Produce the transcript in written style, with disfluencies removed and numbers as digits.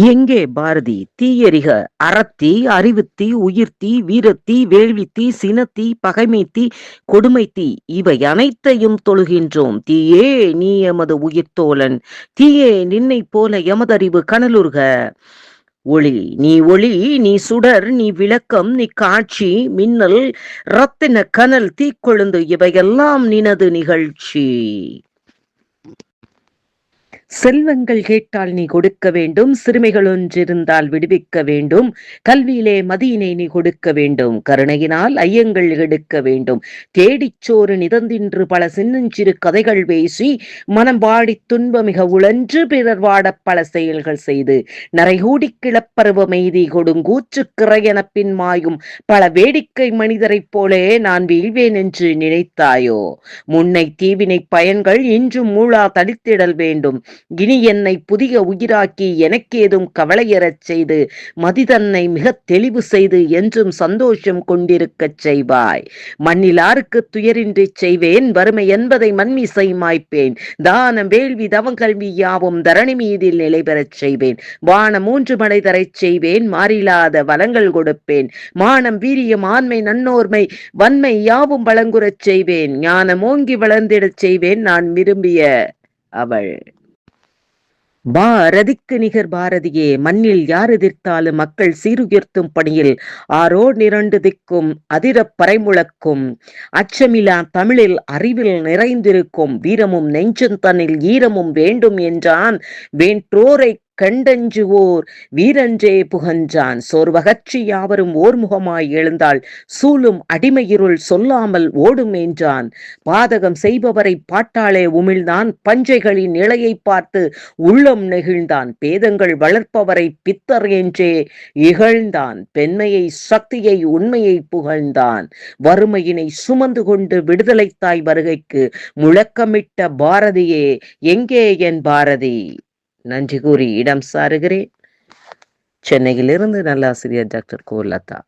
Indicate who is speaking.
Speaker 1: எங்கே பாரதி? தீயரிக அறத்தீ, அறிவுத்தீ, உயிர்த்தீ, வீரத்தீ, வேள்வித்தீ, சினத்தீ, பகைமைத்தீ, கொடுமைத்தீ இவை அனைத்தையும் தொழுகின்றோம். தீயே நீ எமது உயிர்த்தோழன், தீயே நின்னைப் போல எமதறிவு கனலுருக. ஒளி நீ ஒளி, நீ சுடர், நீ விளக்கம், நீ காட்சி, மின்னல், இரத்தின கனல், தீக்கொழுந்து இவையெல்லாம் நினது நிகழ்ச்சி. செல்வங்கள் கேட்டால் நீ கொடுக்க வேண்டும், சிறுமைகள் ஒன்றிருந்தால் விடுவிக்க வேண்டும், கல்வியிலே மதியினை நீ கொடுக்க வேண்டும், கருணையினால் ஐயங்கள் எடுக்க வேண்டும், தேடிச்சோறு நிதந்தின்று பல சின்னஞ்சிறு கதைகள் பேசி மனம் வாடித் துன்பமிக உழன்று பிறர் வாடப் பல செயல்கள் செய்து நரைகூடி கிளப்பருவ மெய்தி கொடுங்கூற்று கிறையெனப் பின் மாயும் பல வேடிக்கை மனிதரைப் போலே நான் வீழ்வேன் என்று நினைத்தாயோ? முன்னை தீவினை பயன்கள் இன்றும் மூளா தடித்திடல் வேண்டும். இனி என்னை புதிய உயிராக்கி எனக்கேதும் கவலையறச் செய்து மதிதன்னை மிக தெளிவு செய்து என்றும் சந்தோஷம் கொண்டிருக்கச் செய்வாய். மண்ணிலாருக்கு துயரின்றி செய்வேன், வறுமை என்பதை மண்மிசை மாய்ப்பேன், தானம் வேள்வி தவங்கல்வி யாவும் தரணி மீதில் நிலை பெறச் செய்வேன், வானம் 3 மடை தரச் செய்வேன், மாறிலாத வளங்கள் கொடுப்பேன், மானம் வீரியம் ஆண்மை நன்னோர்மை வன்மை யாவும் வழங்குறச் செய்வேன், ஞானம் ஓங்கி வளர்ந்திடச் செய்வேன் நான் விரும்பிய அவள். பாரதிக்கு நிகர் பாரதியே, மண்ணில் யார் எதிர்த்தாலும் மக்கள் சீருயர்த்தும் பணியில் ஆரோ நிரண்டு திக்கும் அதிரப் பறைமுழக்கும், அச்சமிலா தமிழில் அறிவில் நிறைந்திருக்கும், வீரமும் நெஞ்சந்தனில் ஈரமும் வேண்டும் என்றான், வேண்டோரை கண்டஞ்சுவோர் வீரன்றே புகன்றான், சோர்வகற்றி யாவரும் ஓர்முகமாய் எழுந்தால் சூழும் அடிமையிருள் சொல்லாமல் ஓடும் என்றான், பாதகம் செய்பவரை பாட்டாளே உமிழ்ந்தான், பஞ்சைகளின் நிலையை பார்த்து உள்ளம் நெகிழ்ந்தான், பேதங்கள் வளர்ப்பவரை பித்தர் என்றே இகழ்ந்தான், பெண்மையை சக்தியை உண்மையை புகழ்ந்தான், வறுமையினை சுமந்து கொண்டு விடுதலை தாய் வருகைக்கு முழக்கமிட்ட பாரதியே, எங்கே என் பாரதி? நன்றி கூறி இடம் சாருகிறேன். சென்னையிலிருந்து நல்லாசிரியர் டாக்டர் கோலதா.